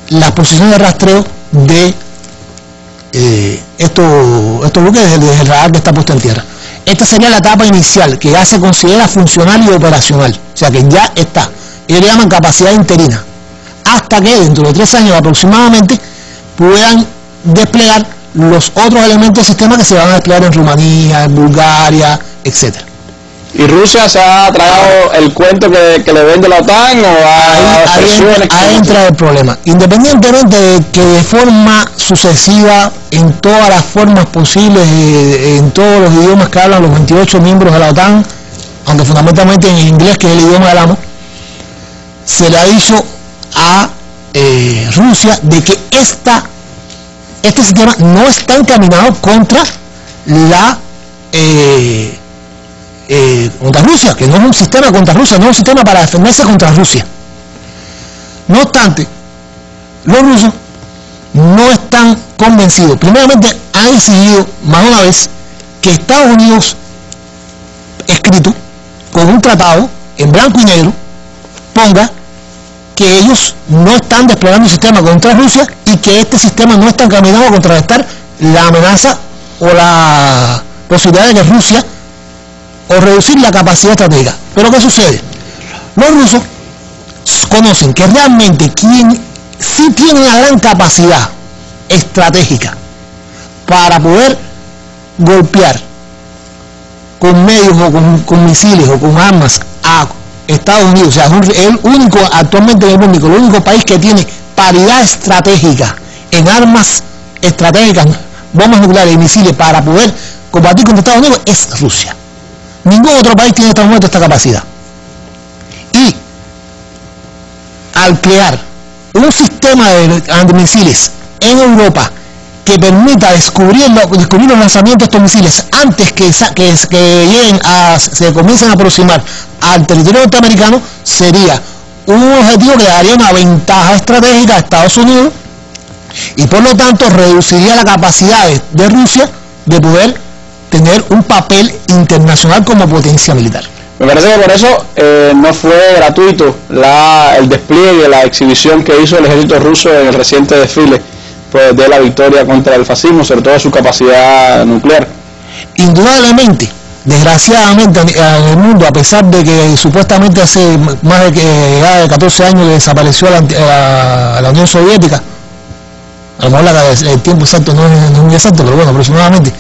las posiciones de rastreo de estos buques desde el radar que está puesto en tierra. Esta sería la etapa inicial, que ya se considera funcional y operacional, o sea que ya está. Ellos le llaman capacidad interina, hasta que dentro de 3 años aproximadamente puedan desplegar los otros elementos del sistema que se van a desplegar en Rumanía, en Bulgaria, etc. ¿Y Rusia se ha tragado el cuento que le vende la OTAN o ahí entra el problema? Independientemente de que de forma sucesiva, en todas las formas posibles, en todos los idiomas que hablan los 28 miembros de la OTAN, aunque fundamentalmente en inglés, que es el idioma del amo, se le ha dicho a Rusia de que este sistema no está encaminado contra contra Rusia, que no es un sistema contra Rusia, no es un sistema para defenderse contra Rusia. No obstante, los rusos no están convencidos. Primeramente, han exigido más de una vez que Estados Unidos, escrito con un tratado en blanco y negro, ponga que ellos no están desplegando un sistema contra Rusia y que este sistema no está encaminado a contrarrestar la amenaza o la posibilidad de que Rusia o reducir la capacidad estratégica. Pero ¿qué sucede? Los rusos conocen que realmente quien sí tiene una gran capacidad estratégica para poder golpear con medios o con misiles o con armas a Estados Unidos, o sea, es el único actualmente en el mundo, el único país que tiene paridad estratégica en armas estratégicas, bombas nucleares y misiles para poder combatir contra Estados Unidos es Rusia. Ningún otro país tiene en este momento esta capacidad. Y al crear un sistema de antimisiles en Europa que permita descubrir los lanzamientos de estos misiles antes que lleguen se comiencen a aproximar al territorio norteamericano, sería un objetivo que daría una ventaja estratégica a Estados Unidos y por lo tanto reduciría la capacidad de Rusia de poder tener un papel internacional como potencia militar. Me parece que por eso no fue gratuito el despliegue, la exhibición que hizo el ejército ruso en el reciente desfile de la victoria contra el fascismo, sobre todo su capacidad nuclear. Indudablemente, desgraciadamente en el mundo, a pesar de que supuestamente hace más de 14 años que desapareció la Unión Soviética, a lo mejor el tiempo exacto no es muy exacto, pero bueno, aproximadamente,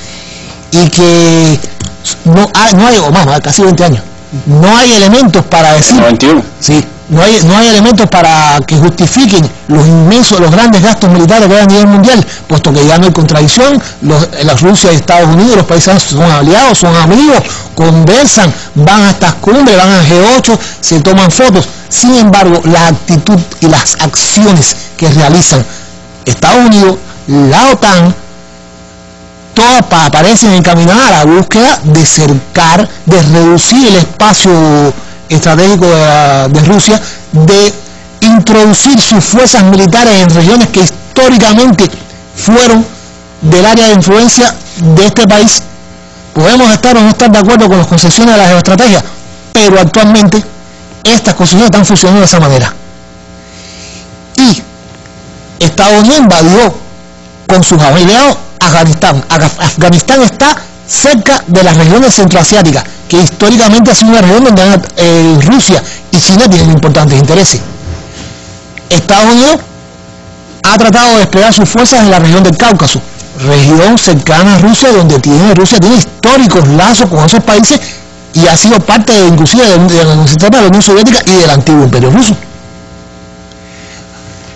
y que no hay, o más, casi 20 años, no hay elementos para decir... 91. Sí, no hay elementos para que justifiquen los grandes gastos militares que hay a nivel mundial, puesto que ya no hay contradicción, la Rusia y Estados Unidos, los países son aliados, son amigos, conversan, van a estas cumbres, van al G8, se toman fotos. Sin embargo, la actitud y las acciones que realizan Estados Unidos, la OTAN, todas parecen encaminadas a la búsqueda de cercar, de reducir el espacio estratégico de Rusia, de introducir sus fuerzas militares en regiones que históricamente fueron del área de influencia de este país. Podemos estar o no estar de acuerdo con las concesiones de la geoestrategia, pero actualmente estas concesiones están funcionando de esa manera. Y Estados Unidos invadió con sus aliados Afganistán. Afganistán está cerca de las regiones centroasiáticas, que históricamente ha sido una región donde Rusia y China tienen importantes intereses. Estados Unidos ha tratado de desplegar sus fuerzas en la región del Cáucaso, región cercana a Rusia, donde Rusia tiene históricos lazos con esos países y ha sido parte inclusive de la Unión Soviética y del antiguo imperio ruso.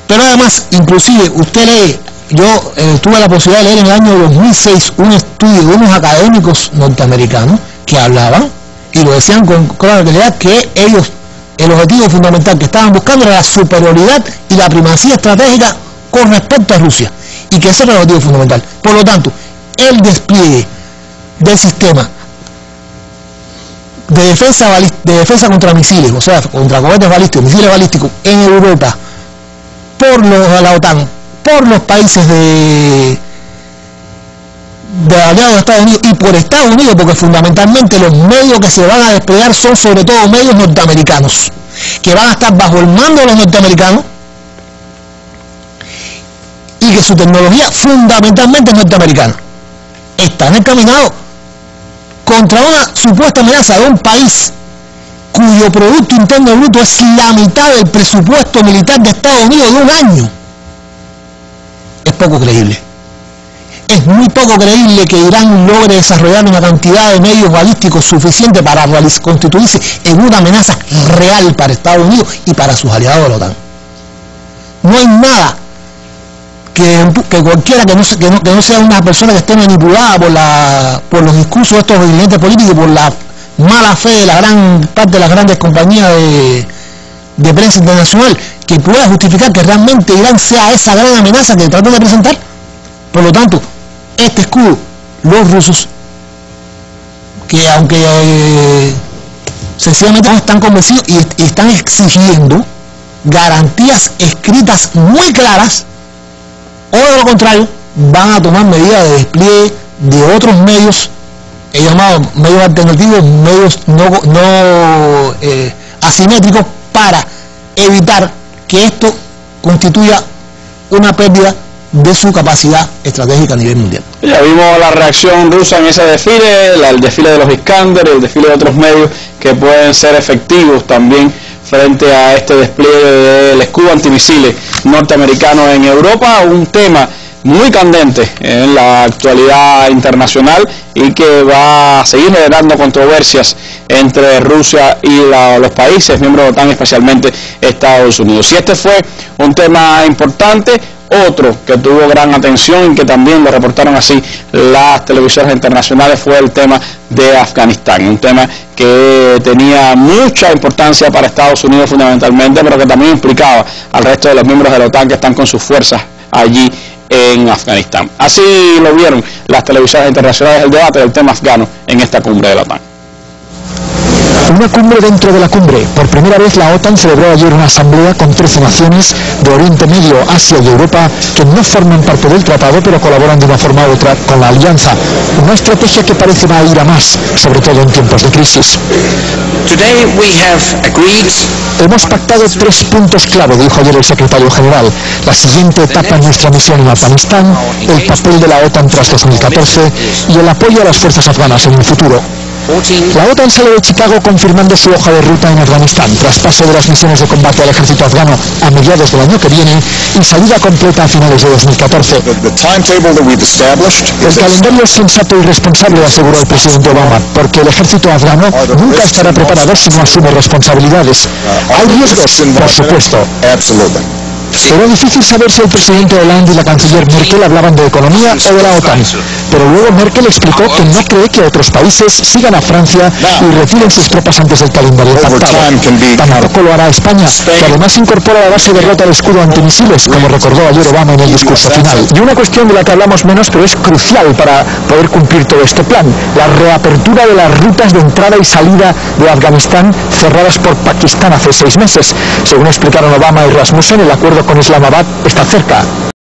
Pero además, inclusive, usted lee, yo tuve la posibilidad de leer en el año 2006 un estudio de unos académicos norteamericanos que hablaban, y lo decían con claridad, que ellos, el objetivo fundamental que estaban buscando era la superioridad y la primacía estratégica con respecto a Rusia, y que ese era el objetivo fundamental. Por lo tanto, el despliegue del sistema de defensa contra misiles, o sea, contra cohetes balísticos, misiles balísticos en Europa, por la OTAN, por los países de aliados de Estados Unidos y por Estados Unidos, porque fundamentalmente los medios que se van a desplegar son sobre todo medios norteamericanos, que van a estar bajo el mando de los norteamericanos y que su tecnología fundamentalmente es norteamericana. Están encaminados contra una supuesta amenaza de un país cuyo Producto Interno Bruto es la mitad del presupuesto militar de Estados Unidos de un año. Es poco creíble. Es muy poco creíble que Irán logre desarrollar una cantidad de medios balísticos suficiente para constituirse en una amenaza real para Estados Unidos y para sus aliados de la OTAN. No hay nada que cualquiera que no sea una persona que esté manipulada por los discursos de estos dirigentes políticos y por la mala fe de la gran parte de las grandes compañías de prensa internacional, que pueda justificar que realmente Irán sea esa gran amenaza que tratan de presentar. Por lo tanto, este escudo, los rusos, que aunque sencillamente no están convencidos y están exigiendo garantías escritas muy claras, o de lo contrario, van a tomar medidas de despliegue de otros medios, llamados medios alternativos, medios no asimétricos, para evitar que esto constituya una pérdida de su capacidad estratégica a nivel mundial. Ya vimos la reacción rusa en ese desfile, el desfile de los Iskander, el desfile de otros medios que pueden ser efectivos también frente a este despliegue del escudo antimisiles norteamericano en Europa, un tema muy candente en la actualidad internacional y que va a seguir generando controversias entre Rusia y los países miembros de la OTAN, especialmente Estados Unidos. Si este fue un tema importante, Otro que tuvo gran atención y que también lo reportaron así las televisoras internacionales fue el tema de Afganistán, un tema que tenía mucha importancia para Estados Unidos fundamentalmente, pero que también implicaba al resto de los miembros de la OTAN que están con sus fuerzas allí en Afganistán. Así lo vieron las televisoras internacionales el debate del tema afgano en esta cumbre de la OTAN. Una cumbre dentro de la cumbre. Por primera vez la OTAN celebró ayer una asamblea con 13 naciones de Oriente Medio, Asia y Europa que no forman parte del tratado pero colaboran de una forma u otra con la alianza. Una estrategia que parece va a ir a más, sobre todo en tiempos de crisis. Hemos pactado 3 puntos clave, dijo ayer el secretario general. La siguiente etapa en nuestra misión en Afganistán, el papel de la OTAN tras 2014 y el apoyo a las fuerzas afganas en el futuro. La OTAN sale de Chicago confirmando su hoja de ruta en Afganistán, traspaso de las misiones de combate al ejército afgano a mediados del año que viene y salida completa a finales de 2014. El calendario es sensato y responsable, aseguró el presidente Obama, porque el ejército afgano nunca estará preparado si no asume responsabilidades. Hay riesgos, por supuesto. Era difícil saber si el presidente Hollande y la canciller Merkel hablaban de economía o de la OTAN, pero luego Merkel explicó que no cree que otros países sigan a Francia y retiren sus tropas antes del calendario pactado. Tampoco lo hará España, que además incorpora la base de rota al escudo antimisiles, como recordó ayer Obama en el discurso final. Y una cuestión de la que hablamos menos, pero es crucial para poder cumplir todo este plan: la reapertura de las rutas de entrada y salida de Afganistán cerradas por Pakistán hace 6 meses. Según explicaron Obama y Rasmussen, el acuerdo con Islamabad está cerca.